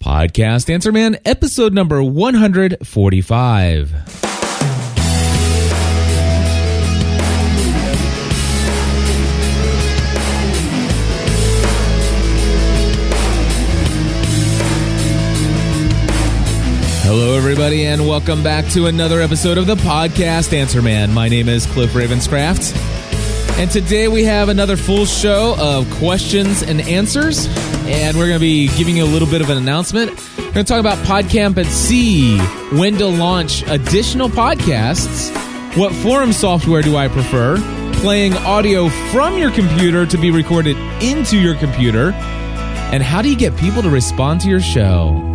Podcast Answer Man, episode number 145. Hello, everybody, and welcome back to another episode of the Podcast Answer Man. My name is Cliff Ravenscraft, and today we have another full show of questions and answers, and we're going to be giving you a little bit of an announcement. We're going to talk about PodCamp at Sea, when to launch additional podcasts, what forum software do I prefer, playing audio from your computer to be recorded into your computer, and how do you get people to respond to your show?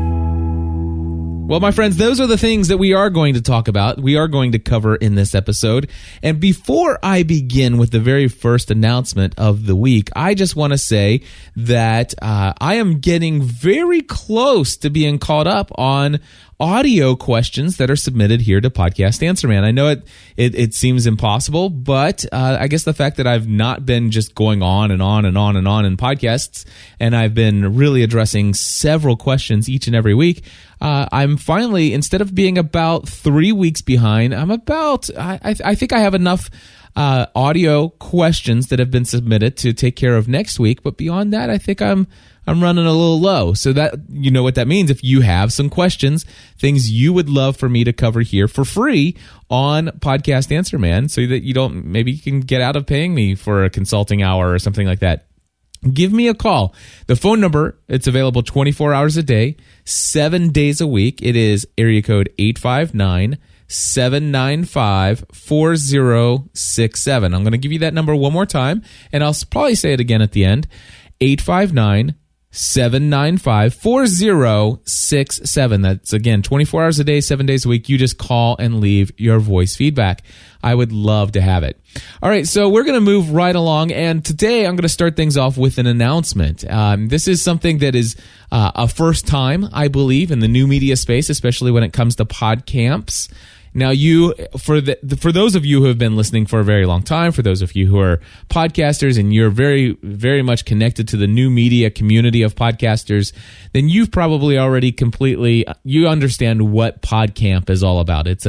Well, my friends, those are the things that we are going to talk about, we are going to cover in this episode. And before I begin with the very first announcement of the week, I just want to say that I am getting very close to being caught up on audio questions that are submitted here to Podcast Answer Man. I know it seems impossible, but I guess the fact that I've not been just going on and on and on and on in podcasts, and I've been really addressing several questions each and every week, I'm finally, instead of being about 3 weeks behind, I'm about, I think I have enough audio questions that have been submitted to take care of next week, but beyond that, I think I'm running a little low. So that, you know what that means. If you have some questions, things you would love for me to cover here for free on Podcast Answer Man, so that maybe you can get out of paying me for a consulting hour or something like that, give me a call. The phone number, it's available 24 hours a day, 7 days a week. It is area code 859-795-4067. I'm going to give you that number one more time, and I'll probably say it again at the end. 859-795-4067. That's, again, 24 hours a day, 7 days a week. You just call and leave your voice feedback. I would love to have it. All right, so we're going to move right along, and today I'm going to start things off with an announcement. This is something that is a first time, I believe, in the new media space, especially when it comes to PodCamps. Now, for those of you who have been listening for a very long time, for those of you who are podcasters and you're very, very much connected to the new media community of podcasters, then you've probably already you understand what PodCamp is all about. It's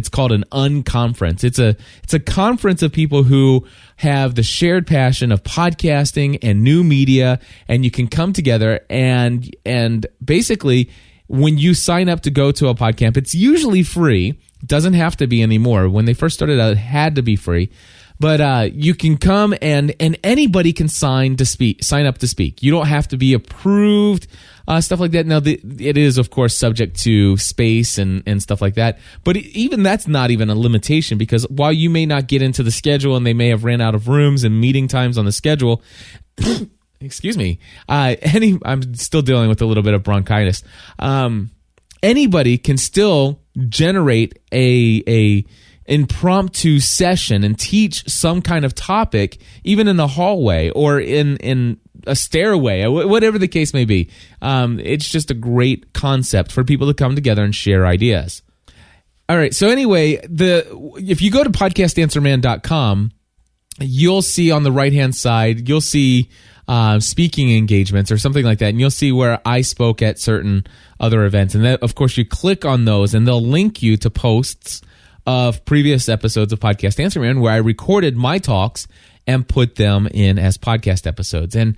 called an unconference. It's a conference of people who have the shared passion of podcasting and new media, and you can come together and basically, when you sign up to go to a PodCamp, it's usually free. Doesn't have to be anymore. When they first started out, it had to be free. But you can come and anybody can sign up to speak. You don't have to be approved, stuff like that. Now, it is, of course, subject to space and stuff like that. But even that's not even a limitation, because while you may not get into the schedule and they may have ran out of rooms and meeting times on the schedule, excuse me, I'm still dealing with a little bit of bronchitis. Anybody can still generate a impromptu session and teach some kind of topic, even in a hallway or in a stairway, whatever the case may be. It's just a great concept for people to come together and share ideas. All right, so anyway, if you go to podcastanswerman.com, you'll see on the right-hand side, you'll see speaking engagements or something like that, and you'll see where I spoke at certain other events. And then, of course, you click on those, and they'll link you to posts of previous episodes of Podcast Answer Man where I recorded my talks and put them in as podcast episodes. And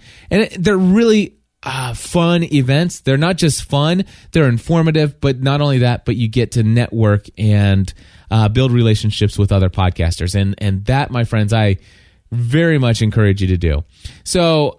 they're really fun events. They're not just fun, they're informative, but not only that, but you get to network and build relationships with other podcasters. And that, my friends, I very much encourage you to do. So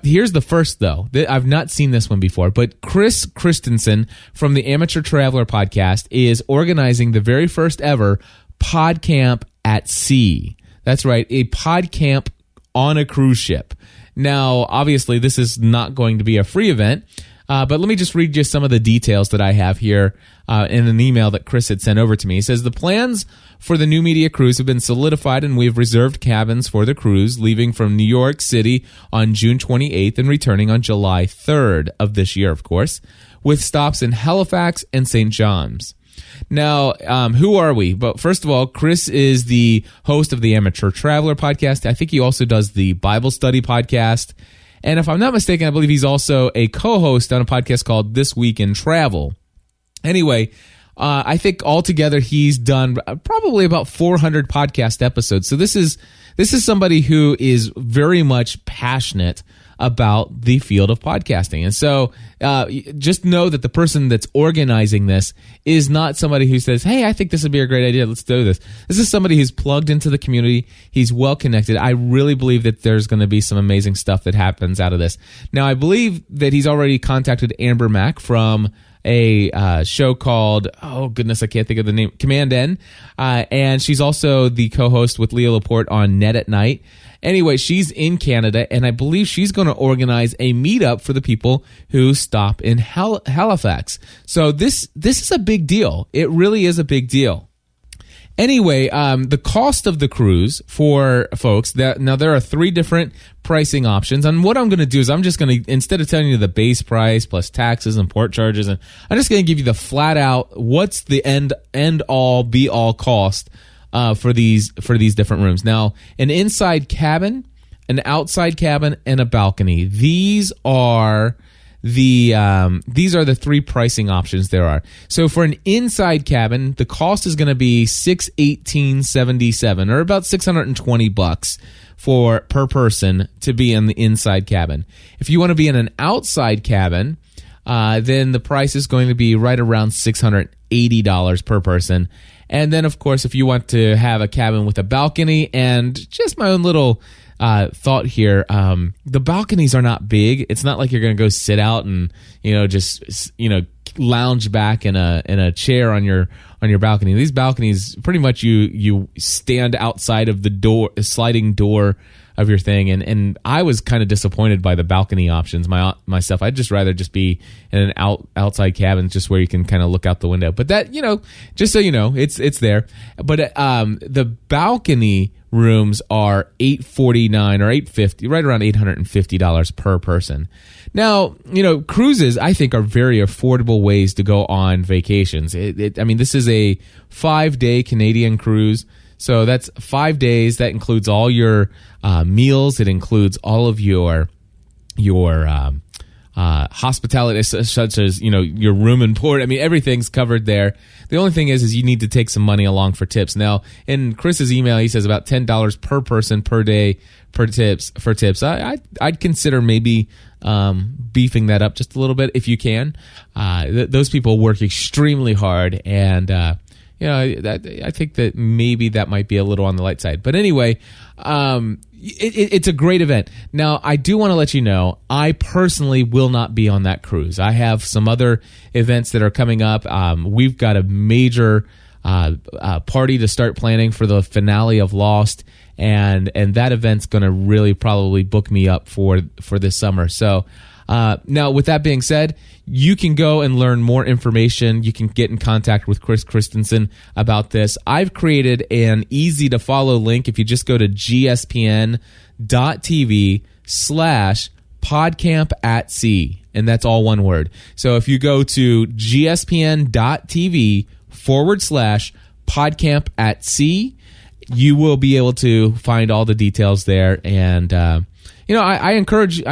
here's the first, though. I've not seen this one before, but Chris Christensen from the Amateur Traveler podcast is organizing the very first ever PodCamp at Sea. That's right, a PodCamp on a cruise ship. Now, obviously, this is not going to be a free event, but let me just read you some of the details that I have here in an email that Chris had sent over to me. He says, the plans for the New Media Cruise have been solidified, and we've reserved cabins for the cruise, leaving from New York City on June 28th and returning on July 3rd of this year, of course, with stops in Halifax and St. John's. Now, who are we? But first of all, Chris is the host of the Amateur Traveler podcast. I think he also does the Bible Study podcast. And if I'm not mistaken, I believe he's also a co-host on a podcast called This Week in Travel. Anyway, I think altogether he's done probably about 400 podcast episodes. So this is somebody who is very much passionate about the field of podcasting. And so just know that the person that's organizing this is not somebody who says, hey, I think this would be a great idea. Let's do this. This is somebody who's plugged into the community. He's well connected. I really believe that there's going to be some amazing stuff that happens out of this. Now, I believe that he's already contacted Amber Mack from a show called, oh goodness, I can't think of the name, Command N. And she's also the co-host with Leo Laporte on Net at Night. Anyway, she's in Canada, and I believe she's going to organize a meetup for the people who stop in Halifax. So this is a big deal. It really is a big deal. Anyway, the cost of the cruise for folks, now there are 3 different pricing options. And what I'm going to do is I'm just going to, instead of telling you the base price plus taxes and port charges, and I'm just going to give you the flat out, what's the end all be all cost for these different rooms. Now, an inside cabin, an outside cabin, and a balcony. These are the 3 pricing options there are. So for an inside cabin, the cost is going to be $618.77, or about $620 per person to be in the inside cabin. If you want to be in an outside cabin, then the price is going to be right around $680 per person. And then, of course, if you want to have a cabin with a balcony, and just my own little thought here, the balconies are not big. It's not like you're going to go sit out and just lounge back in a chair on your balcony. These balconies, pretty much you stand outside of the sliding door of your thing, and I was kind of disappointed by the balcony options myself. I'd just rather just be in an outside cabin, just where you can kind of look out the window. But that, just so you know, it's there. But the balcony rooms are $849 or $850, right around $850 per person. Now, cruises, I think, are very affordable ways to go on vacations. This is a 5-day Canadian cruise. So that's 5 days. That includes all your meals. It includes all of your hospitality, such as your room and board. Everything's covered there. The only thing is you need to take some money along for tips. Now, in Chris's email, he says about $10 per person per day for tips. I'd consider maybe beefing that up just a little bit if you can. Those people work extremely hard, and I think that maybe that might be a little on the light side. But anyway, it's a great event. Now, I do want to let you know, I personally will not be on that cruise. I have some other events that are coming up. We've got a major party to start planning for the finale of Lost, and that event's going to really probably book me up for this summer. So now, with that being said, you can go and learn more information. You can get in contact with Chris Christensen about this. I've created an easy-to-follow link. If you just go to gspn.tv/podcamp@sea, and that's all one word. So if you go to gspn.tv/podcamp@sea, you will be able to find all the details there. And I encourage you,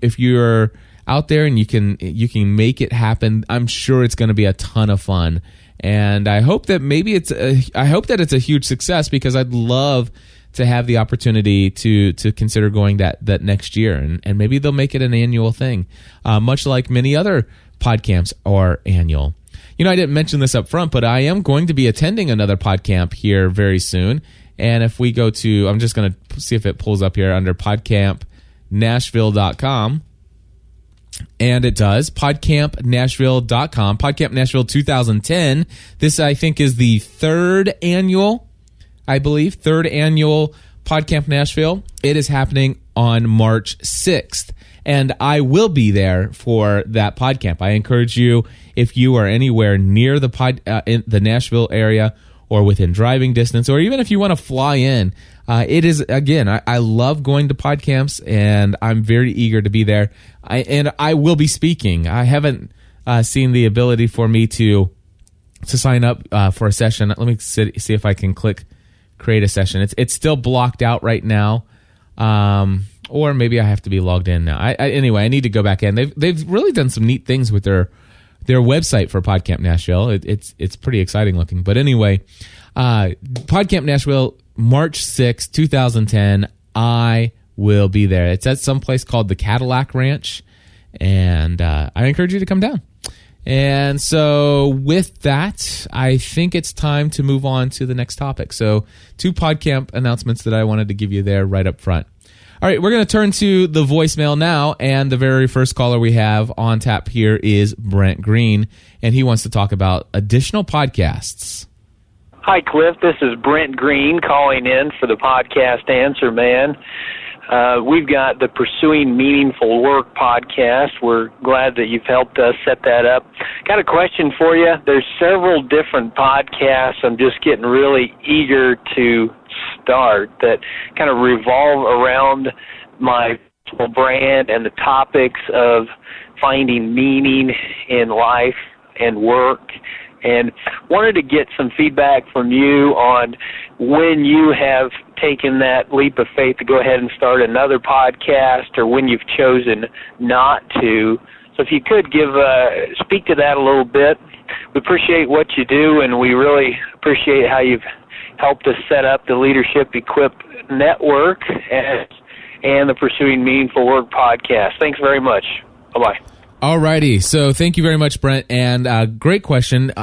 if you're out there and you can make it happen, I'm sure it's going to be a ton of fun. And I hope that it's a huge success, because I'd love to have the opportunity to consider going that next year, and maybe they'll make it an annual thing, much like many other PodCamps are annual. I didn't mention this up front, but I am going to be attending another PodCamp here very soon. And if we go to, I'm just going to see if it pulls up here under podcampnashville.com. And it does, podcampnashville.com, PodCamp Nashville 2010. This, I think, is the third annual PodCamp Nashville. It is happening on March 6th, and I will be there for that PodCamp. I encourage you, if you are anywhere near in the Nashville area or within driving distance, or even if you want to fly in, it is, again, I love going to PodCamps, and I'm very eager to be there. I will be speaking. I haven't seen the ability for me to sign up for a session. Let me see if I can click create a session. It's still blocked out right now. or maybe I have to be logged in now. Anyway, I need to go back in. They've really done some neat things with their website for PodCamp Nashville. It's pretty exciting looking. But anyway, PodCamp Nashville, March 6, 2010. I will be there. It's at some place called the Cadillac Ranch, and I encourage you to come down. And so with that, I think it's time to move on to the next topic. So 2 PodCamp announcements that I wanted to give you there right up front. All right, we're going to turn to the voicemail now, and the very first caller we have on tap here is Brent Green, and he wants to talk about additional podcasts. Hi, Cliff. This is Brent Green calling in for the Podcast Answer Man. We've got the Pursuing Meaningful Work podcast. We're glad that you've helped us set that up. Got a question for you. There's several different podcasts I'm just getting really eager to start that kind of revolve around my brand and the topics of finding meaning in life and work. And wanted to get some feedback from you on when you have taken that leap of faith to go ahead and start another podcast, or when you've chosen not to. So if you could speak to that a little bit. We appreciate what you do, and we really appreciate how you've helped us set up the Leadership Equip Network and the Pursuing Meaningful Work podcast. Thanks very much. Bye-bye. Alrighty, so thank you very much, Brent, and great question.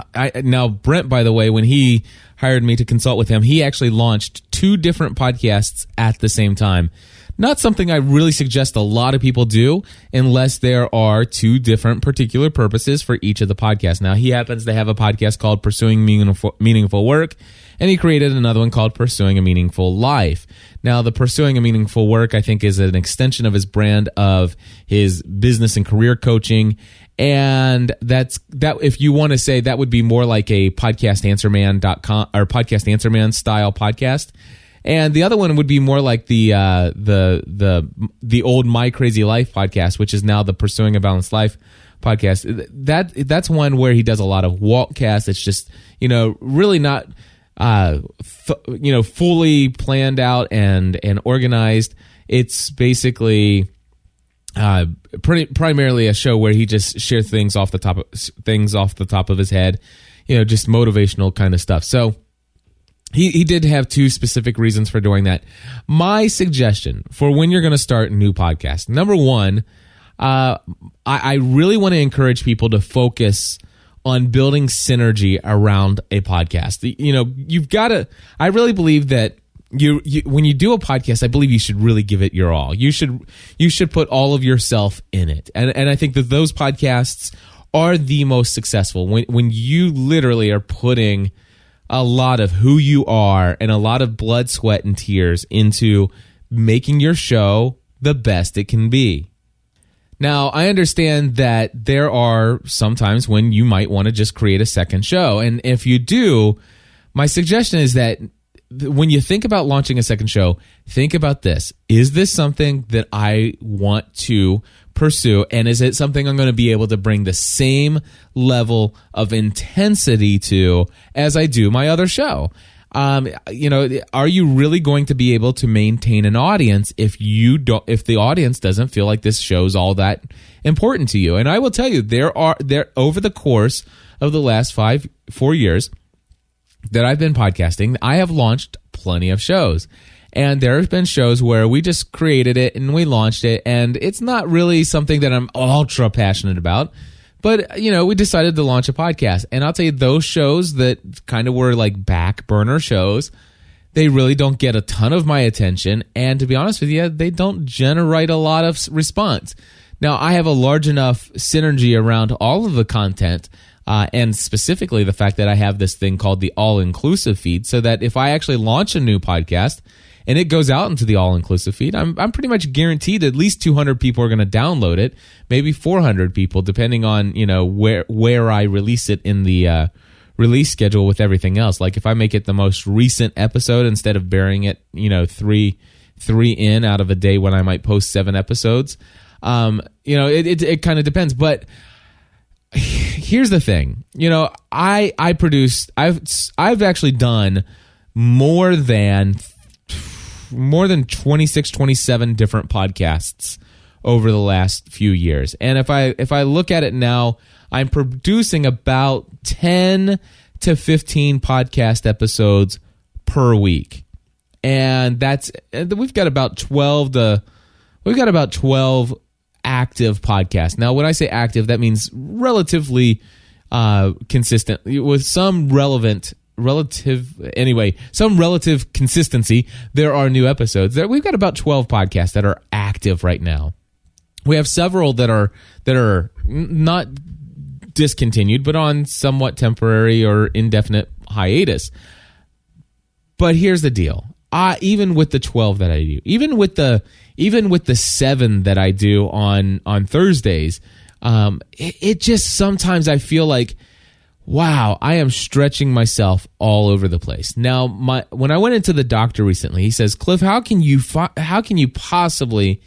Now, Brent, by the way, when he hired me to consult with him, he actually launched 2 different podcasts at the same time. Not something I really suggest a lot of people do unless there are 2 different particular purposes for each of the podcasts. Now, he happens to have a podcast called Pursuing Meaningful Work, and he created another one called Pursuing a Meaningful Life. Now, the Pursuing a Meaningful Work, I think, is an extension of his brand of his business and career coaching. And that if you want to say, that would be more like a podcastanswerman.com or Podcast Answerman style podcast. And the other one would be more like the old My Crazy Life podcast, which is now the Pursuing a Balanced Life podcast. That's one where he does a lot of walkcasts. It's just, really not fully planned out and organized. It's basically primarily a show where he just shares things off the top of his head, just motivational kind of stuff. So he did have 2 specific reasons for doing that. My suggestion for when you're going to start a new podcast, number 1, I really want to encourage people to focus on building synergy around a podcast. You've got to. I really believe that you when you do a podcast, I believe you should really give it your all. You should put all of yourself in it, and I think that those podcasts are the most successful when you literally are putting a lot of who you are and a lot of blood, sweat, and tears into making your show the best it can be. Now, I understand that there are some times when you might want to just create a second show. And if you do, my suggestion is that when you think about launching a second show, think about this. Is this something that I want to pursue? And is it something I'm going to be able to bring the same level of intensity to as I do my other show? Are you really going to be able to maintain an audience if the audience doesn't feel like this show's all that important to you? And I will tell you, there over the course of the last 4 years that I've been podcasting, I have launched plenty of shows. And there have been shows where we just created it and we launched it, and it's not really something that I'm ultra passionate about. But, we decided to launch a podcast. And I'll tell you, those shows that kind of were like back burner shows, they really don't get a ton of my attention. And to be honest with you, they don't generate a lot of response. Now, I have a large enough synergy around all of the content, and specifically the fact that I have this thing called the all-inclusive feed, so that if I actually launch a new podcast and it goes out into the all-inclusive feed, I'm pretty much guaranteed at least 200 people are going to download it, maybe 400 people, depending on where I release it in the release schedule with everything else. Like if I make it the most recent episode instead of burying it, three in out of a day when I might post 7 episodes, it kind of depends. But here's the thing, I've actually done more than more than 26, 27 different podcasts over the last few years. And if I look at it now, I'm producing about 10 to 15 podcast episodes per week. And we've got about 12 active podcasts. Now, when I say active, that means relatively consistent with some some relative consistency. There are new episodes. We've got about 12 podcasts that are active right now. We have several that are not discontinued, but on somewhat temporary or indefinite hiatus. But here's the deal. Even with the 12 that I do, even with the 7 that I do on Thursdays, it just sometimes I feel like, wow, I am stretching myself all over the place. Now, when I went into the doctor recently, he says, Cliff, how can you possibly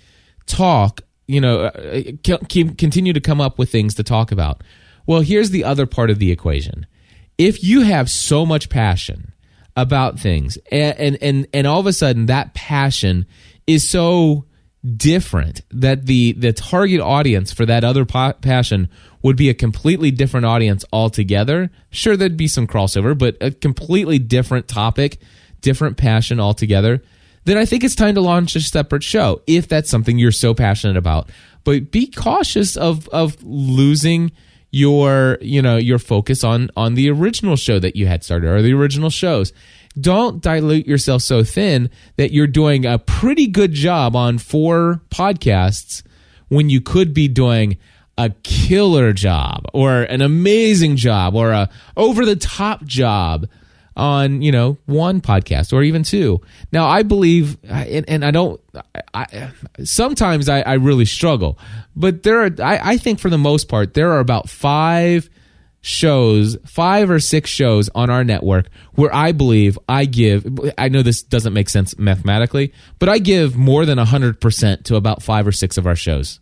talk? Continue to come up with things to talk about. Well, here's the other part of the equation. If you have so much passion about things, and all of a sudden that passion is so different that the target audience for that other passion would be a completely different audience altogether. Sure, there'd be some crossover, but a completely different topic, different passion altogether. Then I think it's time to launch a separate show if that's something you're so passionate about. But be cautious of losing your focus on the original show that you had started or the original shows. Don't dilute yourself so thin that you're doing a pretty good job on 4 podcasts when you could be doing a killer job or an amazing job or a over-the-top job on, 1 podcast or even 2. Now, I believe, and sometimes I really struggle, but I think for the most part, there are about 5 or 6 shows on our network where I believe I know this doesn't make sense mathematically, but I give more than 100% to about 5 or 6 of our shows.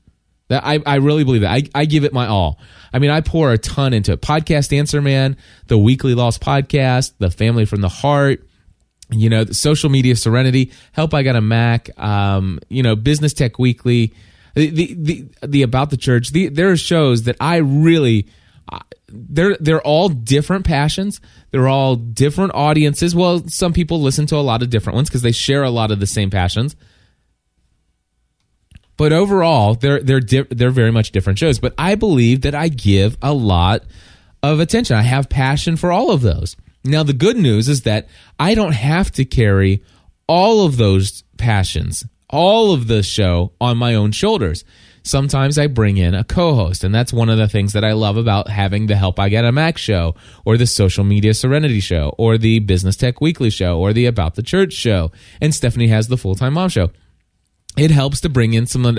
That I really believe that. I give it my all. I mean, I pour a ton into it. Podcast Answer Man, the Weekly Lost Podcast, the Family from the Heart, the Social Media Serenity, Help I Got a Mac, Business Tech Weekly, the About the Church. There are shows that I really, they're all different passions. They're all different audiences. Well, some people listen to a lot of different ones because they share a lot of the same passions. But overall, they're very much different shows. But I believe that I give a lot of attention. I have passion for all of those. Now, the good news is that I don't have to carry all of those passions, all of the show on my own shoulders. Sometimes I bring in a co-host, and that's one of the things that I love about having the Help I Got a Mac show, or the Social Media Serenity show, or the Business Tech Weekly show, or the About the Church show. And Stephanie has the Full-Time Mom show. It helps to bring in some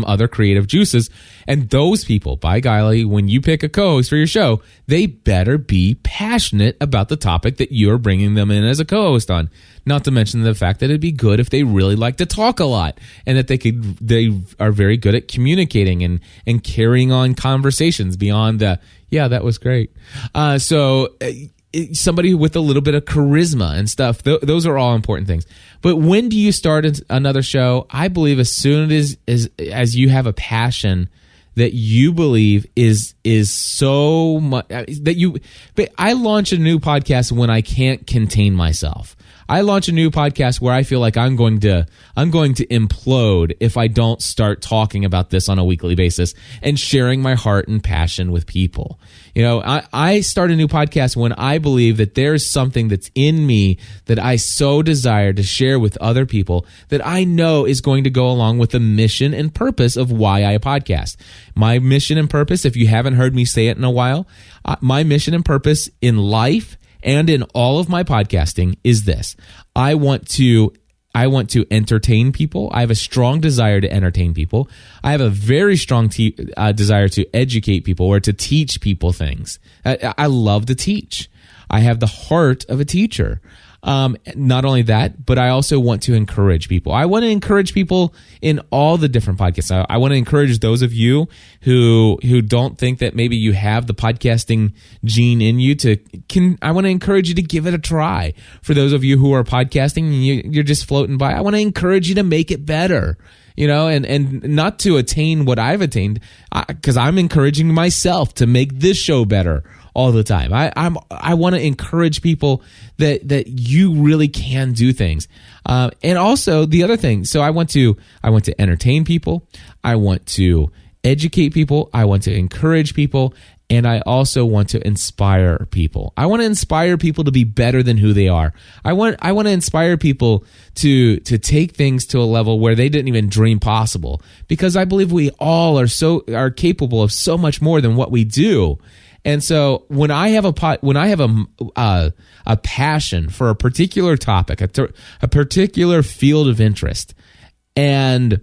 other creative juices. And those people, by golly, when you pick a co-host for your show, they better be passionate about the topic that you're bringing them in as a co-host on. Not to mention the fact that it'd be good if they really like to talk a lot and that they are very good at communicating and carrying on conversations beyond the, yeah, that was great. Somebody with a little bit of charisma and stuff. Those are all important things. But when do you start another show? I believe as soon as you have a passion that you believe is so much but I launch a new podcast when I can't contain myself. I launch a new podcast where I feel like I'm going to implode if I don't start talking about this on a weekly basis and sharing my heart and passion with people. I start a new podcast when I believe that there's something that's in me that I so desire to share with other people that I know is going to go along with the mission and purpose of why I podcast. My mission and purpose, if you haven't heard me say it in a while, my mission and purpose in life and in all of my podcasting is this. I want to entertain people. I have a strong desire to entertain people. I have a very strong desire to educate people or to teach people things. I love to teach. I have the heart of a teacher. Not only that, but I also want to encourage people. I want to encourage people in all the different podcasts. I want to encourage those of you who don't think that maybe you have the podcasting gene in you I want to encourage you to give it a try. For those of you who are podcasting and you're just floating by, I want to encourage you to make it better. And not to attain what I've attained, because I'm encouraging myself to make this show better all the time. I want to encourage people that you really can do things. And also the other thing, so I want to entertain people. I want to educate people. I want to encourage people. And I also want to inspire people. I want to inspire people to be better than who they are. I want to inspire people to take things to a level where they didn't even dream possible. Because I believe we all are capable of so much more than what we do. And so when I have a passion for a particular topic, a particular field of interest, and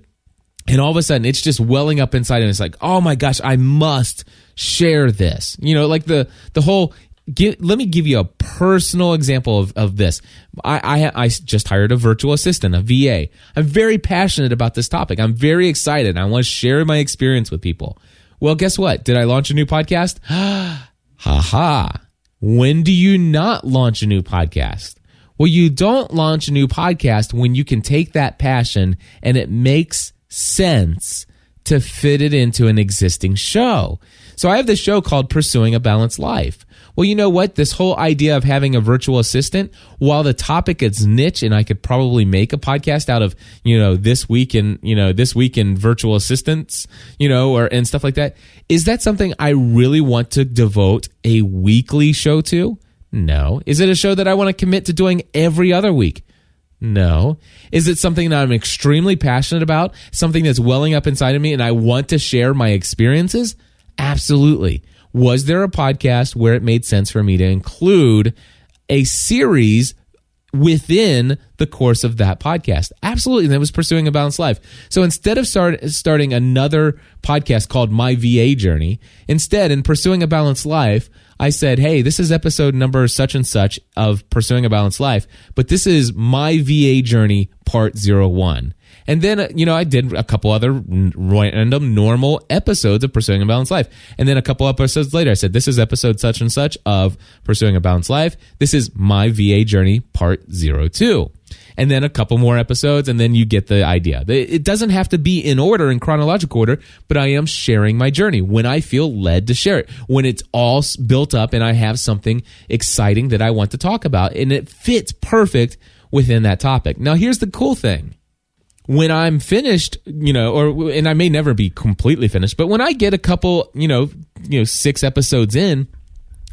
all of a sudden it's just welling up inside, and it's like, oh my gosh, I must share this. Like the whole. Let me give you a personal example of this. I just hired a virtual assistant, a VA. I'm very passionate about this topic. I'm very excited. I want to share my experience with people. Well, guess what? Did I launch a new podcast? When do you not launch a new podcast? Well, you don't launch a new podcast when you can take that passion and it makes sense to fit it into an existing show. So I have this show called Pursuing a Balanced Life. Well, you know what? This whole idea of having a virtual assistant, while the topic is niche, and I could probably make a podcast out of, this week in virtual assistants, and stuff like that. Is that something I really want to devote a weekly show to? No. Is it a show that I want to commit to doing every other week? No. Is it something that I'm extremely passionate about? Something that's welling up inside of me and I want to share my experiences? Absolutely. Was there a podcast where it made sense for me to include a series within the course of that podcast? Absolutely. And that was Pursuing a Balanced Life. So instead of starting another podcast called My VA Journey, instead, in Pursuing a Balanced Life, I said, hey, this is episode number such and such of Pursuing a Balanced Life, but this is My VA Journey Part 01. And then, I did a couple other random normal episodes of Pursuing a Balanced Life. And then a couple episodes later, I said, this is episode such and such of Pursuing a Balanced Life. This is My VA Journey Part 02. And then a couple more episodes, and then you get the idea. It doesn't have to be in order, in chronological order, but I am sharing my journey when I feel led to share it, when it's all built up and I have something exciting that I want to talk about, and it fits perfect within that topic. Now, here's the cool thing. When I'm finished, and I may never be completely finished, but when I get a couple, 6 episodes in,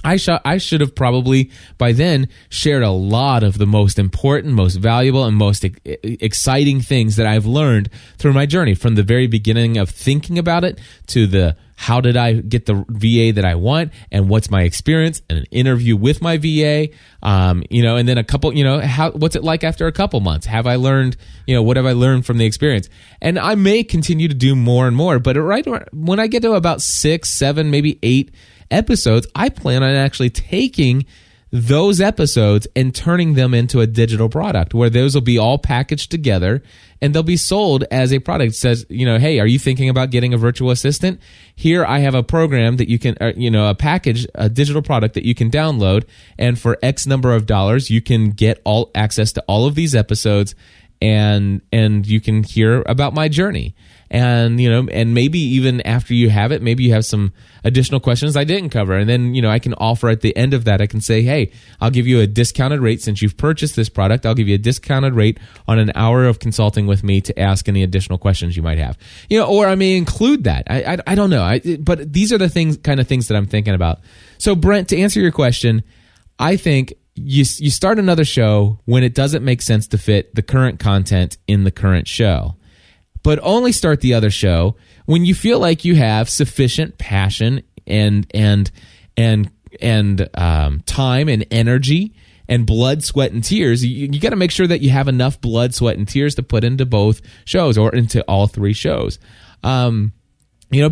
I should have probably by then shared a lot of the most important, most valuable, and most exciting things that I've learned through my journey, from the very beginning of thinking about it to the how did I get the VA that I want, and what's my experience, and an interview with my VA, and then a couple, what's it like after a couple months? Have I learned, what have I learned from the experience? And I may continue to do more and more, but right when I get to about 6, 7, maybe 8 episodes, I plan on actually taking those episodes and turning them into a digital product where those will be all packaged together and they'll be sold as a product. It says, hey, are you thinking about getting a virtual assistant? Here I have a program that you can, a package, a digital product that you can download, and for X number of dollars, you can get all access to all of these episodes, and you can hear about my journey. And, and maybe even after you have it, maybe you have some additional questions I didn't cover. And then, I can offer at the end of that, I can say, hey, I'll give you a discounted rate since you've purchased this product. I'll give you a discounted rate on an hour of consulting with me to ask any additional questions you might have. Or I may include that. I don't know. But these are the kind of things that I'm thinking about. So Brent, to answer your question, I think you start another show when it doesn't make sense to fit the current content in the current show. But only start the other show when you feel like you have sufficient passion and time and energy and blood, sweat, and tears. You got to make sure that you have enough blood, sweat, and tears to put into both shows or into all 3 shows.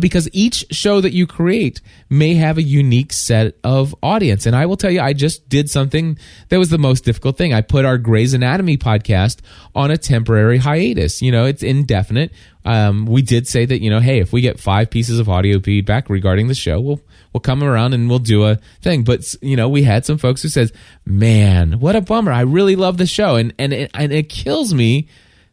because each show that you create may have a unique set of audience. And I will tell you, I just did something that was the most difficult thing. I put our Grey's Anatomy podcast on a temporary hiatus. It's indefinite. We did say that, hey, if we get 5 pieces of audio feedback regarding the show, we'll come around and we'll do a thing. But, we had some folks who says, man, what a bummer. I really love the show. And it kills me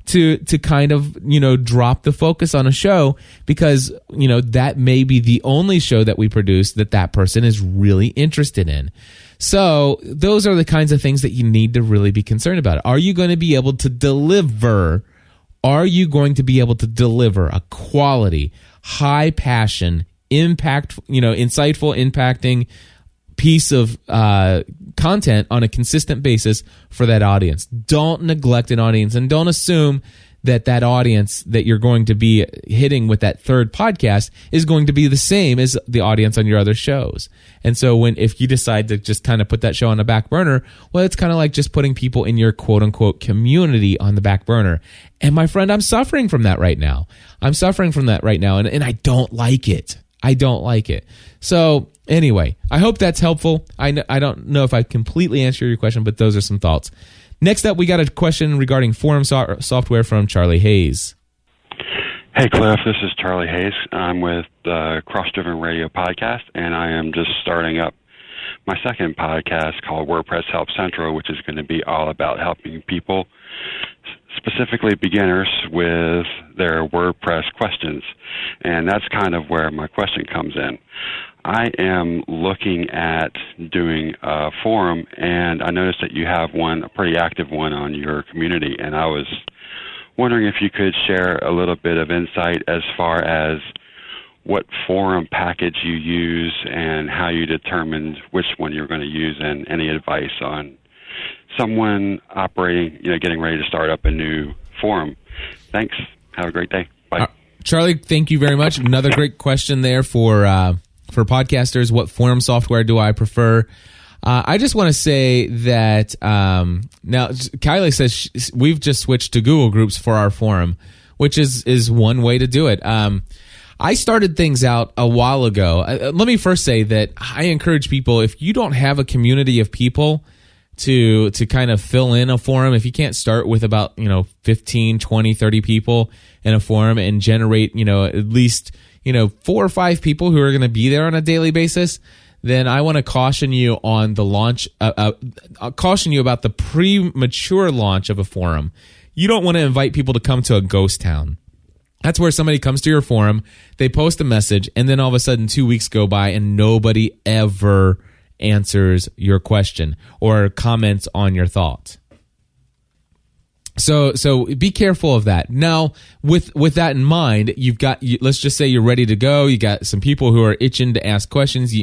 to kind of, drop the focus on a show because, that may be the only show that we produce that person is really interested in. So those are the kinds of things that you need to really be concerned about. Are you going to be able to deliver? Are you going to be able to deliver a quality, high passion, insightful, impacting piece of content on a consistent basis for that audience? Don't neglect an audience, and don't assume that audience that you're going to be hitting with that third podcast is going to be the same as the audience on your other shows. And so if you decide to just kind of put that show on the back burner, well, it's kind of like just putting people in your quote unquote community on the back burner. And my friend, I'm suffering from that right now. And I don't like it. So anyway, I hope that's helpful. I don't know if I completely answered your question, but those are some thoughts. Next up, we got a question regarding forum software from Charlie Hayes. Hey, Cliff. This is Charlie Hayes. I'm with the Cross Driven Radio podcast, and I am just starting up my second podcast called WordPress Help Central, which is going to be all about helping people, specifically beginners, with their WordPress questions. And that's kind of where my question comes in. I am looking at doing a forum, and I noticed that you have a pretty active one on your community, and I was wondering if you could share a little bit of insight as far as what forum package you use and how you determined which one you're going to use, and any advice on someone operating, getting ready to start up a new forum. Thanks. Have a great day. Bye. Charlie, thank you very much. Another great question there for podcasters. What forum software do I prefer? I just want to say that now Kylie says we've just switched to Google Groups for our forum, which is one way to do it. I started things out a while ago. Let me first say that I encourage people, if you don't have a community of people to kind of fill in a forum, if you can't start with about 15, 20, 30 people in a forum and generate at least 4 or 5 people who are going to be there on a daily basis, then I want to caution you on the launch. I'll caution you about the premature launch of a forum. You don't want to invite people to come to a ghost town. That's where somebody comes to your forum, they post a message, and then all of a sudden 2 weeks go by and nobody ever answers your question or comments on your thought. So be careful of that. Now, with that in mind, let's just say you're ready to go. You got some people who are itching to ask questions.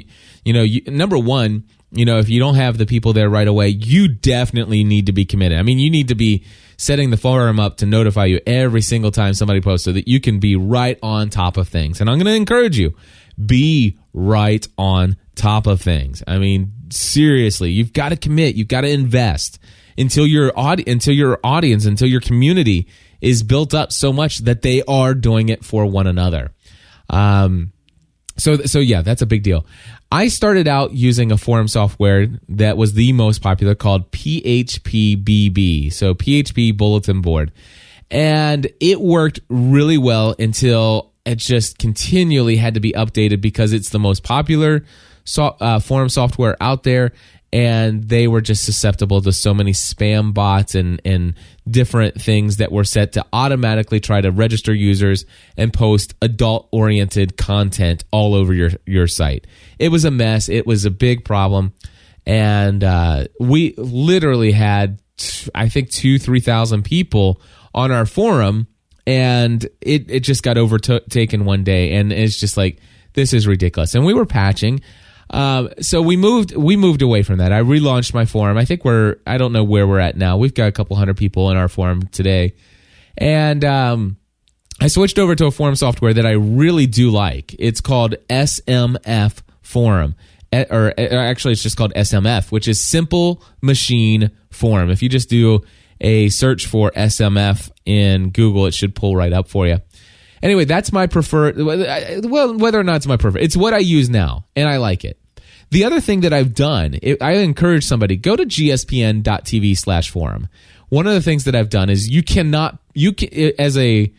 Number one, if you don't have the people there right away, you definitely need to be committed. I mean, you need to be setting the forum up to notify you every single time somebody posts so that you can be right on top of things. And I'm going to encourage you, be right on top of things. I mean, seriously, you've got to commit. You've got to invest until your audience, until your community is built up so much that they are doing it for one another. So yeah, that's a big deal. I started out using a forum software that was the most popular called PHPBB, so PHP Bulletin Board. And it worked really well until it just continually had to be updated because it's the most popular forum software out there, and they were just susceptible to so many spam bots and different things that were set to automatically try to register users and post adult-oriented content all over your site. It was a mess. It was a big problem. And we literally had, I think, 2,000-3,000 people on our forum, and it just got overtaken one day. And it's just like, this is ridiculous. And we were patching. So we moved away from that. I relaunched my forum. I think I don't know where we're at now. We've got a couple hundred people in our forum today. And I switched over to a forum software that I really do like. It's called SMF Forum. Or actually, it's just called SMF, which is Simple Machine Forum. If you just do a search for SMF in Google, it should pull right up for you. Anyway, that's my preferred. Well, whether or not it's my preferred, it's what I use now, and I like it. The other thing that I've done, I encourage somebody, go to gspn.tv/forum. One of the things that I've done is you can, as a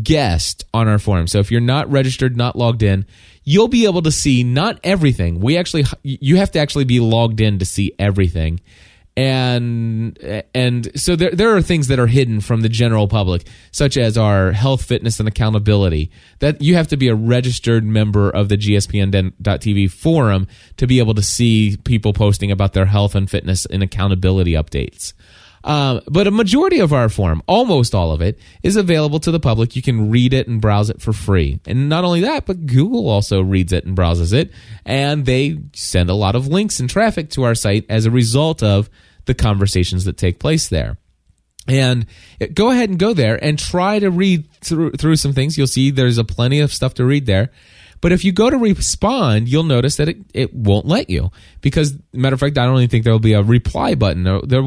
guest on our forum, so if you're not registered, not logged in, you'll be able to see not everything. You have to actually be logged in to see everything. And so there are things that are hidden from the general public, such as our health, fitness, and accountability. That you have to be a registered member of the gspn.tv forum to be able to see people posting about their health and fitness and accountability updates. But a majority of our forum, almost all of it, is available to the public. You can read it and browse it for free. And not only that, but Google also reads it and browses it. And they send a lot of links and traffic to our site as a result of the conversations that take place there. And go ahead and go there and try to read through some things. You'll see there's plenty of stuff to read there. But if you go to respond, you'll notice that it won't let you. Because, matter of fact, I don't even think there will be a reply button.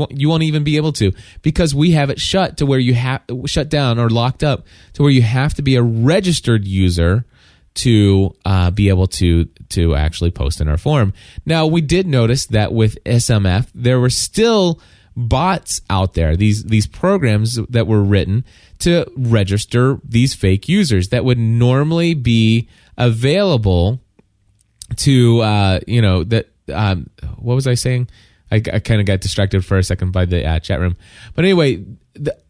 You won't even be able to, because we have it shut to where you have shut down or locked up to where you have to be a registered user to be able to actually post in our forum. Now, we did notice that with SMF, there were still bots out there, these programs that were written to register these fake users that would normally be available to what was I saying? I kind of got distracted for a second by the chat room. But anyway,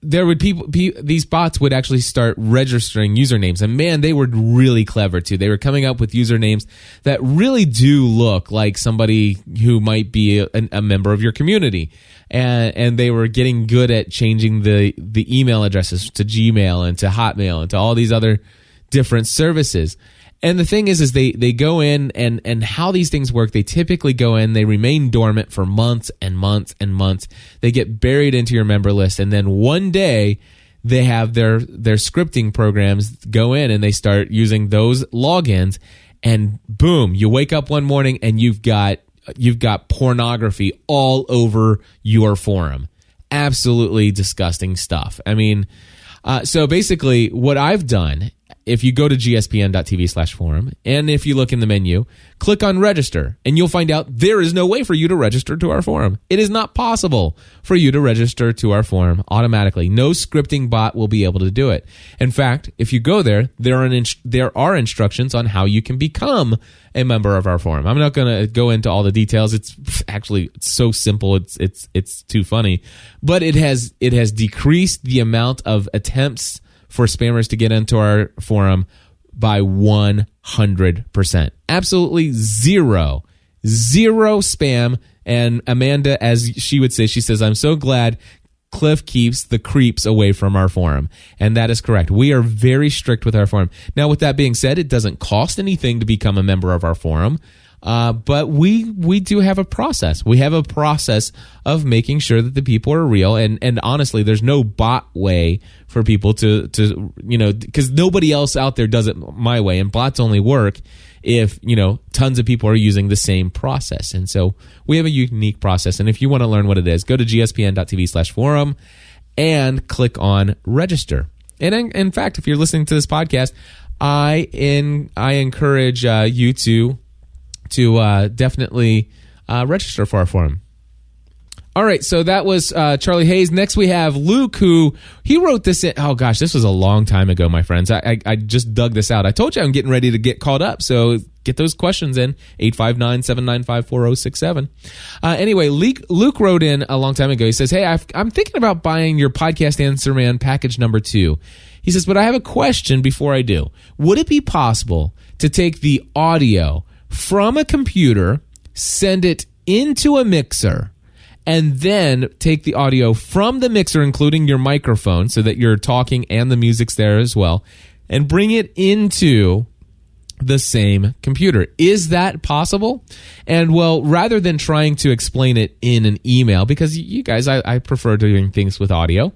there would these bots would actually start registering usernames, and man, they were really clever too. They were coming up with usernames that really do look like somebody who might be a member of your community, and they were getting good at changing the email addresses to Gmail and to Hotmail and to all these other different services. And the thing is they go in, and how these things work, they typically go in, they remain dormant for months and months and months. They get buried into your member list, and then one day they have their scripting programs go in and they start using those logins, and boom, you wake up one morning and you've got pornography all over your forum. Absolutely disgusting stuff. I mean, so basically what I've done, if you go to gspn.tv/forum, and if you look in the menu, click on register, and you'll find out there is no way for you to register to our forum. It is not possible for you to register to our forum automatically. No scripting bot will be able to do it. In fact, if you go there, there are instructions on how you can become a member of our forum. I'm not going to go into all the details. It's so simple. It's too funny, but it has decreased the amount of attempts for spammers to get into our forum by 100%. Absolutely zero spam. And Amanda, as she would say, she says, "I'm so glad Cliff keeps the creeps away from our forum." And that is correct. We are very strict with our forum. Now, with that being said, it doesn't cost anything to become a member of our forum. But we do have a process. We have a process of making sure that the people are real. And honestly, there's no bot way for people to because nobody else out there does it my way. And bots only work if, tons of people are using the same process. And so we have a unique process. And if you want to learn what it is, go to gspn.tv/forum and click on register. And in fact, if you're listening to this podcast, I encourage you to definitely register for our forum. All right, so that was Charlie Hayes. Next, we have Luke, who he wrote this in. Oh gosh, this was a long time ago, my friends. I just dug this out. I told you I'm getting ready to get caught up, so get those questions in. 859-795-4067. Anyway, Luke wrote in a long time ago. He says, "Hey, I'm thinking about buying your Podcast Answer Man package number 2. He says, but I have a question before I do. Would it be possible to take the audio from a computer, send it into a mixer, and then take the audio from the mixer, including your microphone, so that you're talking and the music's there as well, and bring it into the same computer? Is that possible?" And well, rather than trying to explain it in an email, because you guys, I prefer doing things with audio,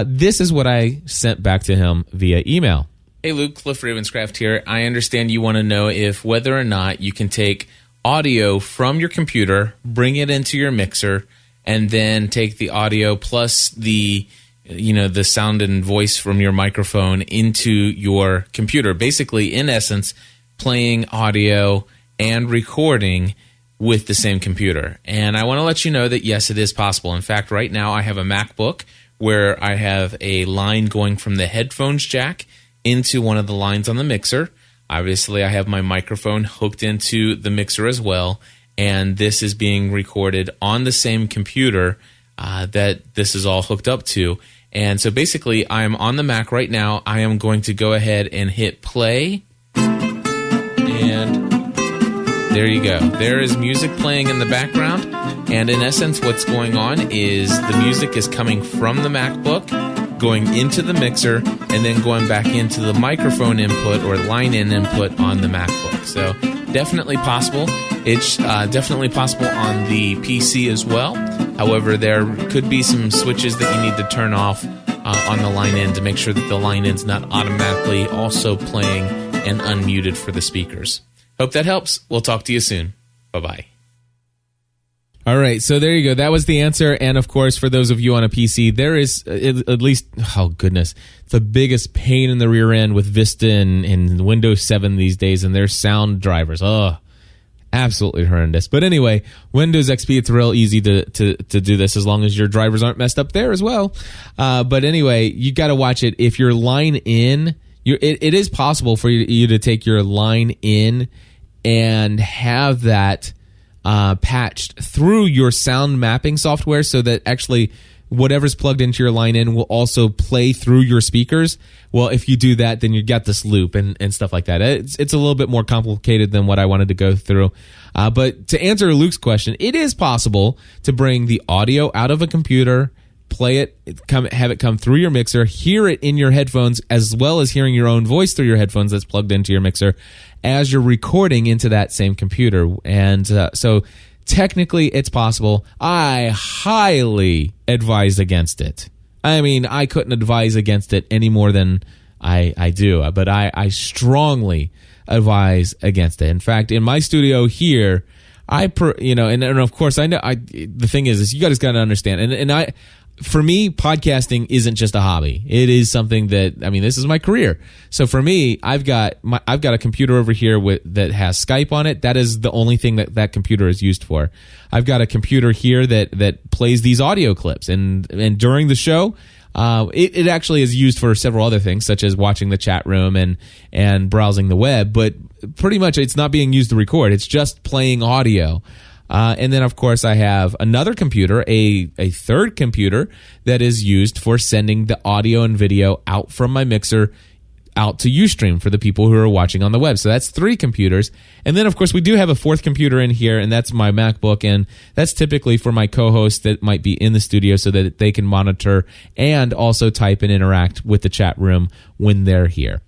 this is what I sent back to him via email. Hey Luke, Cliff Ravenscraft here. I understand you want to know if whether or not you can take audio from your computer, bring it into your mixer, and then take the audio plus the the sound and voice from your microphone into your computer. Basically, in essence, playing audio and recording with the same computer. And I want to let you know that, yes, it is possible. In fact, right now I have a MacBook where I have a line going from the headphones jack into one of the lines on the mixer. Obviously, I have my microphone hooked into the mixer as well, and this is being recorded on the same computer that this is all hooked up to. And so basically, I'm on the Mac right now. I am going to go ahead and hit play. And there you go. There is music playing in the background. And in essence, what's going on is the music is coming from the MacBook, going into the mixer, and then going back into the microphone input or line-in input on the MacBook. So definitely possible. It's definitely possible on the PC as well. However, there could be some switches that you need to turn off on the line-in to make sure that the line-in's not automatically also playing and unmuted for the speakers. Hope that helps. We'll talk to you soon. Bye-bye. All right, so there you go. That was the answer. And, of course, for those of you on a PC, there is at least, oh, goodness, the biggest pain in the rear end with Vista and Windows 7 these days and their sound drivers. Oh, absolutely horrendous. But anyway, Windows XP, it's real easy to do this as long as your drivers aren't messed up there as well. But anyway, you got to watch it. If your line in, it is possible for you to take your line in and have that patched through your sound mapping software so that actually whatever's plugged into your line in will also play through your speakers. Well, if you do that, then you got this loop and stuff like that. It's a little bit more complicated than what I wanted to go through. But to answer Luke's question, it is possible to bring the audio out of a computer, play it, have it come through your mixer, hear it in your headphones, as well as hearing your own voice through your headphones that's plugged into your mixer as you're recording into that same computer. And so technically it's possible. I highly advise against it. I mean, I couldn't advise against it any more than I do, but I strongly advise against it. In fact, in my studio here, and of course I know the thing is you guys got to understand, for me, podcasting isn't just a hobby. It is something that, this is my career. So for me, I've got a computer over here that has Skype on it. That is the only thing that computer is used for. I've got a computer here that plays these audio clips, and during the show, it actually is used for several other things, such as watching the chat room and browsing the web. But pretty much, it's not being used to record. It's just playing audio. And then, of course, I have another computer, a third computer that is used for sending the audio and video out from my mixer out to Ustream for the people who are watching on the web. So that's 3 computers. And then, of course, we do have a 4th computer in here, and that's my MacBook. And that's typically for my co-hosts that might be in the studio so that they can monitor and also type and interact with the chat room when they're here.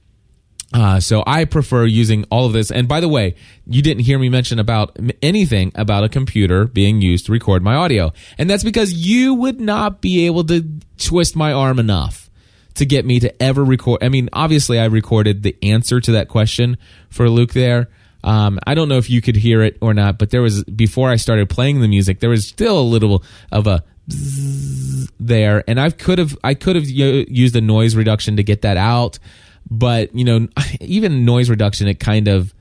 So I prefer using all of this. And by the way, you didn't hear me mention about anything about a computer being used to record my audio. And that's because you would not be able to twist my arm enough to get me to ever record. Obviously I recorded the answer to that question for Luke there. I don't know if you could hear it or not, but before I started playing the music, there was still a little of a bzzz there. And I could have used a noise reduction to get that out. But, even noise reduction, it kind of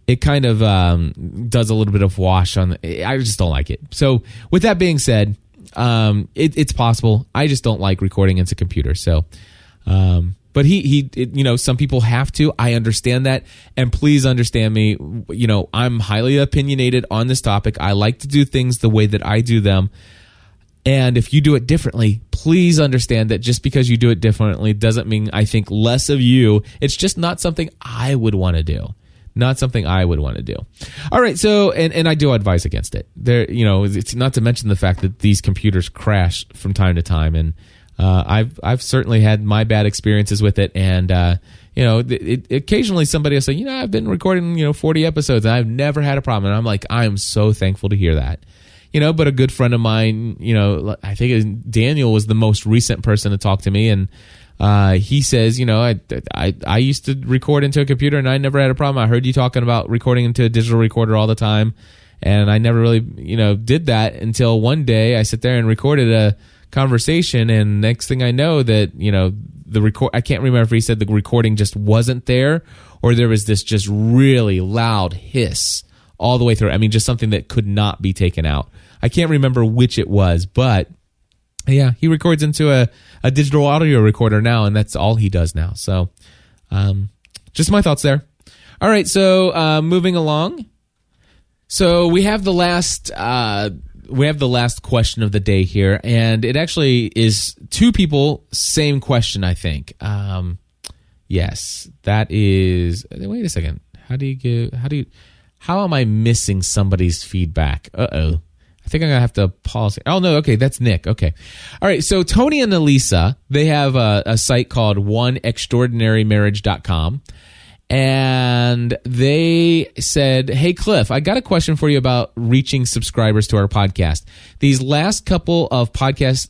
does a little bit of wash on I just don't like it. So with that being said, it's possible. I just don't like recording into computer. So, but some people have to. I understand that. And please understand me. I'm highly opinionated on this topic. I like to do things the way that I do them. And if you do it differently, please understand that just because you do it differently doesn't mean I think less of you. It's just not something I would want to do. Not something I would want to do. All right, so and I do advise against it. It's not to mention the fact that these computers crash from time to time, and I've certainly had my bad experiences with it. And occasionally somebody will say, I've been recording 40 episodes and I've never had a problem. And I'm like, I am so thankful to hear that. But a good friend of mine, I think Daniel was the most recent person to talk to me, and he says, I used to record into a computer and I never had a problem. I heard you talking about recording into a digital recorder all the time, and I never really, did that until one day I sit there and recorded a conversation, and next thing I know that, I can't remember if he said the recording just wasn't there or there was this just really loud hiss all the way through. I mean, just something that could not be taken out. I can't remember which it was, but yeah, he records into a digital audio recorder now, and that's all he does now. So just my thoughts there. All right, so moving along. So we have the last question of the day here, and it actually is two people, same question, I think. Yes, that is. Wait a second. How am I missing somebody's feedback? Uh-oh. I think I'm going to have to pause. Oh, no. Okay. That's Nick. Okay. All right. So Tony and Elisa, they have a site called oneextraordinarymarriage.com. And they said, hey, Cliff, I got a question for you about reaching subscribers to our podcast. These last couple of podcast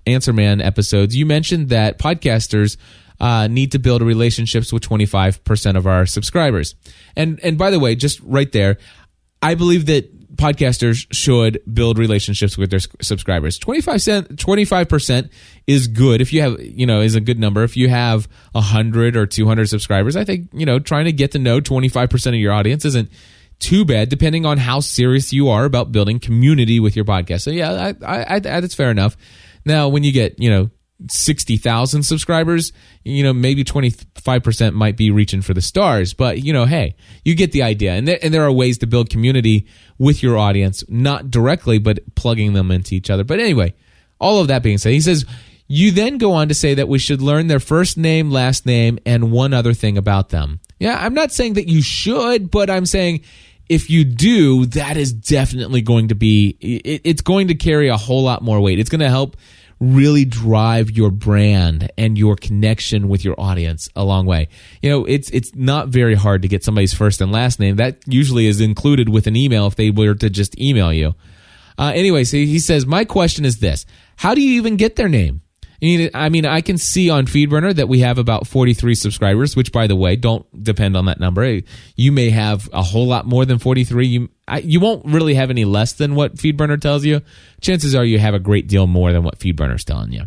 Answer Man episodes, you mentioned that podcasters need to build relationships with 25% of our subscribers. And by the way, just right there, I believe that podcasters should build relationships with their subscribers. 25% is good. If you have, is a good number. If you have 100 or 200 subscribers, I think, trying to get to know 25% of your audience isn't too bad, depending on how serious you are about building community with your podcast. So yeah, I that's fair enough. Now, when you get, 60,000 subscribers, maybe 25% might be reaching for the stars, but hey, you get the idea. And there are ways to build community with your audience, not directly, but plugging them into each other. But anyway, all of that being said, he says, you then go on to say that we should learn their first name, last name, and one other thing about them. Yeah, I'm not saying that you should, but I'm saying if you do, that is definitely going to be, it's going to carry a whole lot more weight. It's going to help really drive your brand and your connection with your audience a long way. It's not very hard to get somebody's first and last name. That usually is included with an email if they were to just email you. Anyway, so he says, my question is this. How do you even get their name? I mean, I can see on FeedBurner that we have about 43 subscribers, which, by the way, don't depend on that number. You may have a whole lot more than 43. You won't really have any less than what FeedBurner tells you. Chances are you have a great deal more than what FeedBurner's telling you.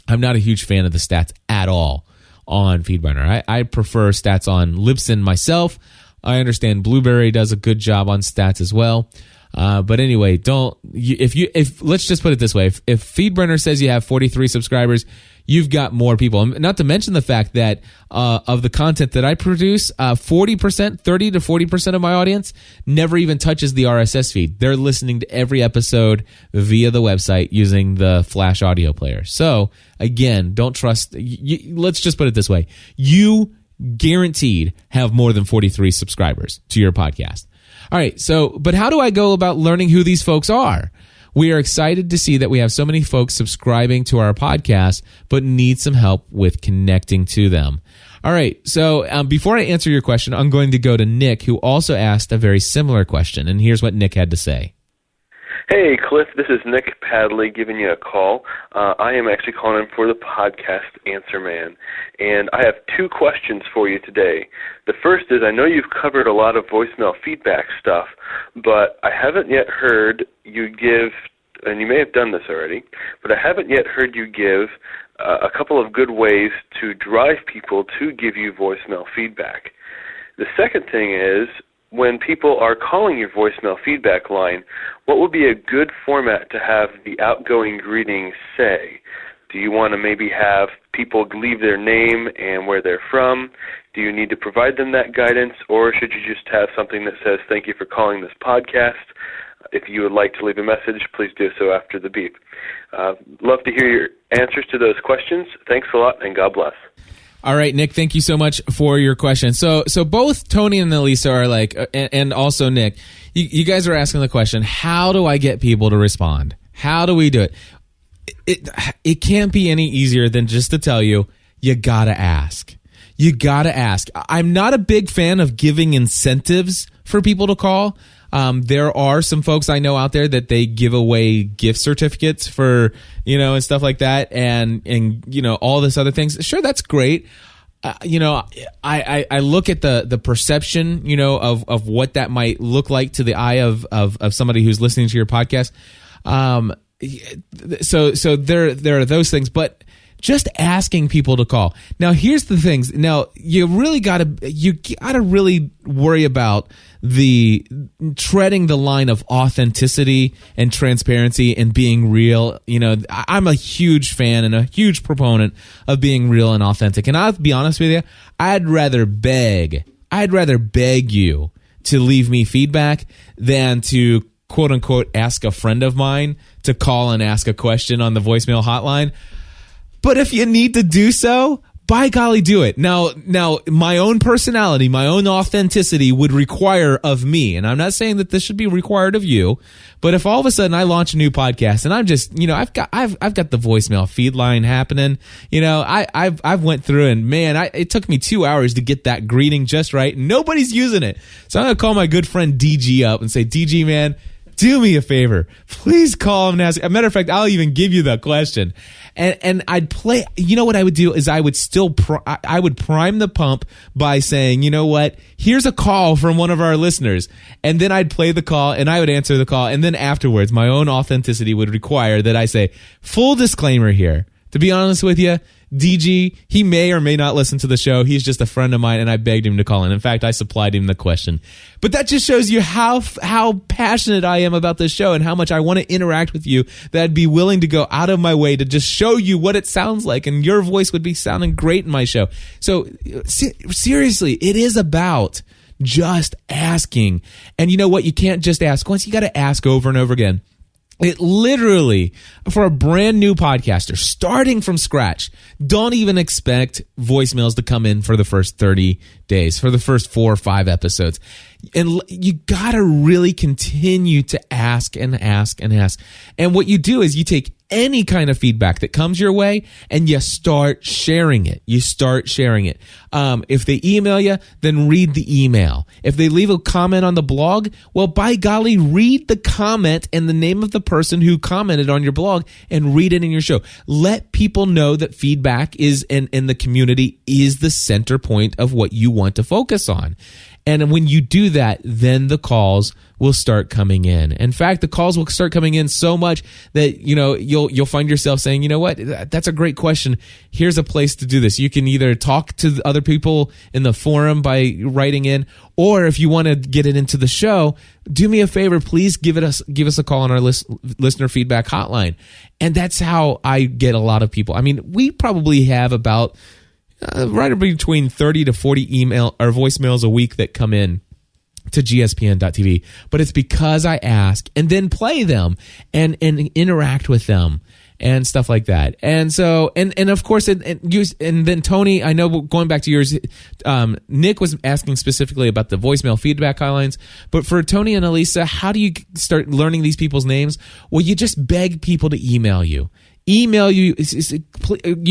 I'm not a huge fan of the stats at all on FeedBurner. I prefer stats on Libsyn myself. I understand Blueberry does a good job on stats as well. But anyway, if let's just put it this way. If FeedBurner says you have 43 subscribers, you've got more people. Not to mention the fact that, of the content that I produce, 30 to 40% of my audience never even touches the RSS feed. They're listening to every episode via the website using the Flash audio player. So again, don't trust, let's just put it this way. You guaranteed have more than 43 subscribers to your podcast. All right, but how do I go about learning who these folks are? We are excited to see that we have so many folks subscribing to our podcast, but need some help with connecting to them. All right, so before I answer your question, I'm going to go to Nick, who also asked a very similar question, and here's what Nick had to say. Hey, Cliff, this is Nick Padley giving you a call. I am actually calling in for the podcast Answer Man, and I have two questions for you today. The first is, I know you've covered a lot of voicemail feedback stuff, but I haven't yet heard you give, and you may have done this already, but I haven't yet heard you give a couple of good ways to drive people to give you voicemail feedback. The second thing is, when people are calling your voicemail feedback line, what would be a good format to have the outgoing greeting say? Do you want to maybe have people leave their name and where they're from? Do you need to provide them that guidance, or should you just have something that says, thank you for calling this podcast? If you would like to leave a message, please do so after the beep. Love to hear your answers to those questions. Thanks a lot, and God bless. All right, Nick, thank you so much for your question. So both Tony and Elisa are like, and also Nick, you guys are asking the question, how do I get people to respond? How do we do it? It can't be any easier than just to tell you, you gotta ask. You gotta ask. I'm not a big fan of giving incentives for people to call. There are some folks I know out there that they give away gift certificates for, and stuff like that, and all this other things. Sure, that's great. I look at the perception, of what that might look like to the eye of somebody who's listening to your podcast. so there are those things, but just asking people to call. Now, here's the things. Now, you gotta really worry about the treading the line of authenticity and transparency and being real. You know, I'm a huge fan and a huge proponent of being real and authentic. And I'll be honest with you, I'd rather beg you to leave me feedback than to quote unquote ask a friend of mine to call and ask a question on the voicemail hotline. But if you need to do so, by golly, do it. Now, my own personality, my own authenticity would require of me, and I'm not saying that this should be required of you, but if all of a sudden I launch a new podcast and I'm just, you know, I've got the voicemail feed line happening, you know, I've went through and man, it took me 2 hours to get that greeting just right. And nobody's using it. So I'm going to call my good friend DG up and say, DG, man, do me a favor. Please call him and ask. As a matter of fact, I'll even give you the question. And I'd play, you know what I would do is I would prime the pump by saying, you know what, here's a call from one of our listeners. And then I'd play the call and I would answer the call. And then afterwards, my own authenticity would require that I say, full disclaimer here. To be honest with you, DG, he may or may not listen to the show. He's just a friend of mine, and I begged him to call in. In fact, I supplied him the question. But that just shows you how passionate I am about this show and how much I want to interact with you, that I'd be willing to go out of my way to just show you what it sounds like, and your voice would be sounding great in my show. So seriously, it is about just asking. And you know what? You can't just ask once. You got to ask over and over again. It literally, for a brand new podcaster, starting from scratch, don't even expect voicemails to come in for the first 30 days, for the first 4 or 5 episodes. And you gotta really continue to ask and ask and ask. And what you do is you take any kind of feedback that comes your way and you start sharing it. If they email you, then read the email. If they leave a comment on the blog, well, by golly, read the comment and the name of the person who commented on your blog and read it in your show. Let people know that feedback is in the community is the center point of what you want to focus on. And when you do that, then the calls will start coming in. In fact, the calls will start coming in so much that, you know, you'll find yourself saying, you know what, that's a great question. Here's a place to do this. You can either talk to other people in the forum by writing in, or if you want to get it into the show, do me a favor, please give us a call on our listener feedback hotline. And that's how I get a lot of people. I mean, we probably have about right between 30 to 40 email or voicemails a week that come in to gspn.tv, but it's because I ask and then play them and interact with them and stuff like that. And so, and of course, and then Tony, I know going back to yours, Nick was asking specifically about the voicemail feedback hotlines, but for Tony and Elisa, how do you start learning these people's names? Well, you just beg people to email you. You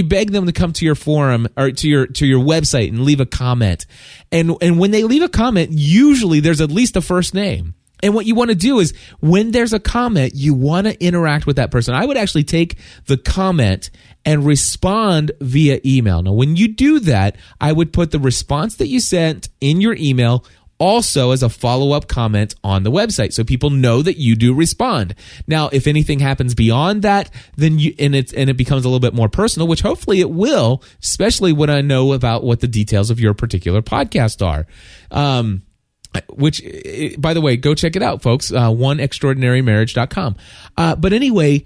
beg them to come to your forum or to your website and leave a comment. And when they leave a comment, usually there's at least a first name. And what you want to do is when there's a comment, you want to interact with that person. I would actually take the comment and respond via email. Now, when you do that, I would put the response that you sent in your email also as a follow-up comment on the website so people know that you do respond. Now, if anything happens beyond that, then it becomes a little bit more personal, which hopefully it will, especially when I know about what the details of your particular podcast are. Which, by the way, go check it out, folks, oneextraordinarymarriage.com. But anyway,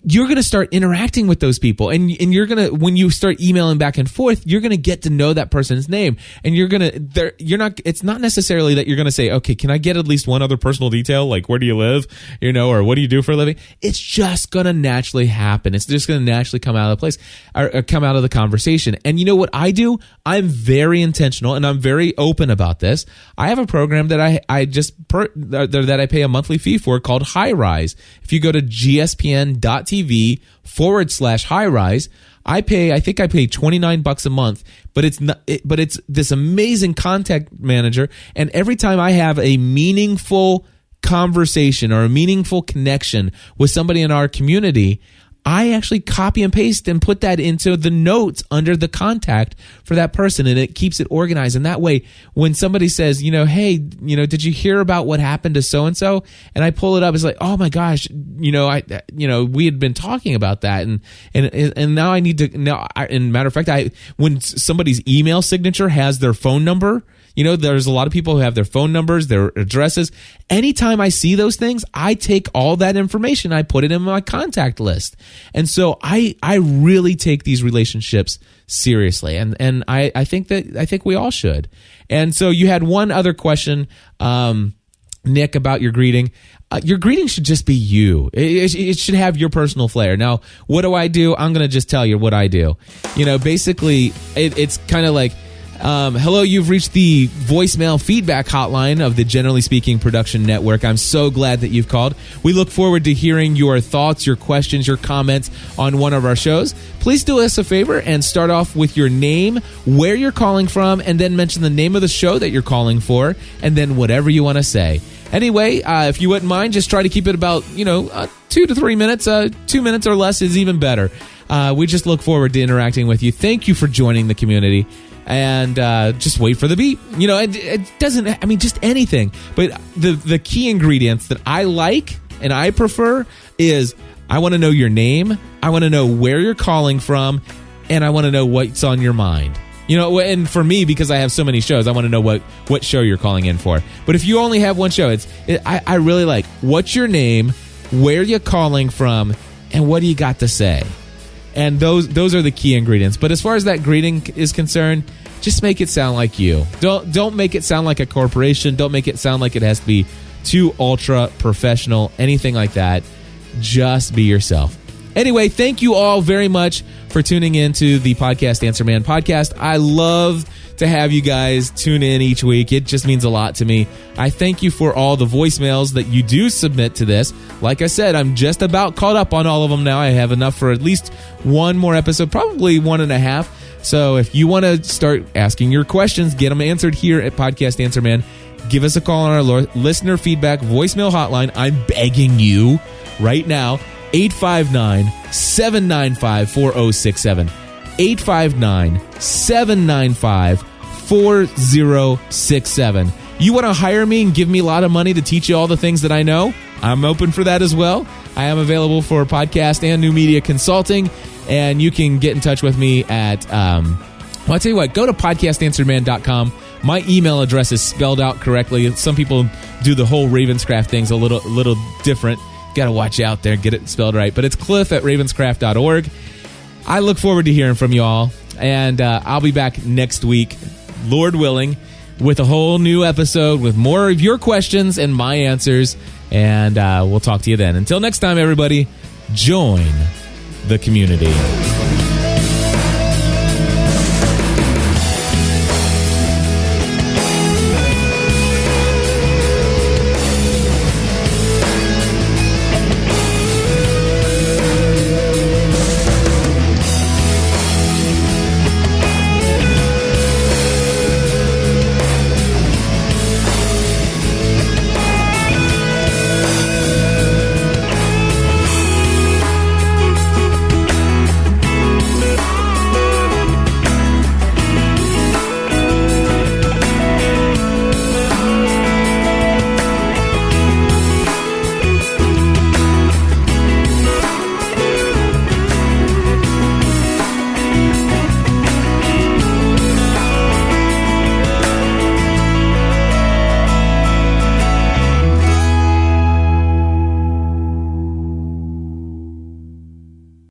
you're going to start interacting with those people, and you're going to, when you start emailing back and forth, you're going to get to know that person's name, and it's not necessarily that you're going to say, okay, can I get at least one other personal detail, like where do you live, or what do you do for a living? It's just going to naturally happen. It's just going to naturally come out of the place or come out of the conversation. And you know what I do? I'm very intentional and I'm very open about this. I have a program that that I pay a monthly fee for called Highrise. If you go to gspn.tv/Highrise, I think I pay $29 a month, but it's this amazing contact manager. And every time I have a meaningful conversation or a meaningful connection with somebody in our community, I actually copy and paste and put that into the notes under the contact for that person, and it keeps it organized. And that way, when somebody says, hey, did you hear about what happened to so-and-so? And I pull it up, it's like, oh my gosh, we had been talking about that. And now I need to, and matter of fact, when somebody's email signature has their phone number, there's a lot of people who have their phone numbers, their addresses. Anytime I see those things, I take all that information, I put it in my contact list. And so I really take these relationships seriously. And I think we all should. And so you had one other question, Nick, about your greeting. Your greeting should just be you. It should have your personal flair. Now, what do? I'm going to just tell you what I do. Basically, it's kind of like, hello, you've reached the voicemail feedback hotline of the Generally Speaking Production Network. I'm so glad that you've called. We look forward to hearing your thoughts, your questions, your comments on one of our shows. Please do us a favor and start off with your name, where you're calling from, and then mention the name of the show that you're calling for, and then whatever you want to say. Anyway, if you wouldn't mind, just try to keep it about, 2 to 3 minutes. 2 minutes or less is even better. We just look forward to interacting with you. Thank you for joining the community. And just wait for the beep. It doesn't, just anything. But the key ingredients that I like and I prefer is I want to know your name, I want to know where you're calling from, and I want to know what's on your mind. And for me, because I have so many shows, I want to know what show you're calling in for. But if you only have one show, I really like, what's your name, where you're calling from, and what do you got to say? And those are the key ingredients. But as far as that greeting is concerned, just make it sound like you. Don't make it sound like a corporation. Don't make it sound like it has to be too ultra professional, anything like that. Just be yourself. Anyway, thank you all very much for tuning in to the Podcast Answer Man podcast. I love to have you guys tune in each week. It just means a lot to me. I thank you for all the voicemails that you do submit to this. Like I said, I'm just about caught up on all of them now. I have enough for at least one more episode, probably 1.5. So if you want to start asking your questions, get them answered here at Podcast Answer Man, give us a call on our listener feedback voicemail hotline. I'm begging you right now, 859-795-4067. 859-795-4067. You want to hire me and give me a lot of money to teach you all the things that I know? I'm open for that as well. I am available for podcast and new media consulting, and you can get in touch with me at, I'll tell you what, go to podcastanswerman.com. My email address is spelled out correctly. Some people do the whole Ravenscraft things a little different. Got to watch out there, get it spelled right. But it's cliff@ravenscraft.org. I look forward to hearing from you all, and I'll be back next week, Lord willing, with a whole new episode with more of your questions and my answers, and we'll talk to you then. Until next time, everybody, join the community.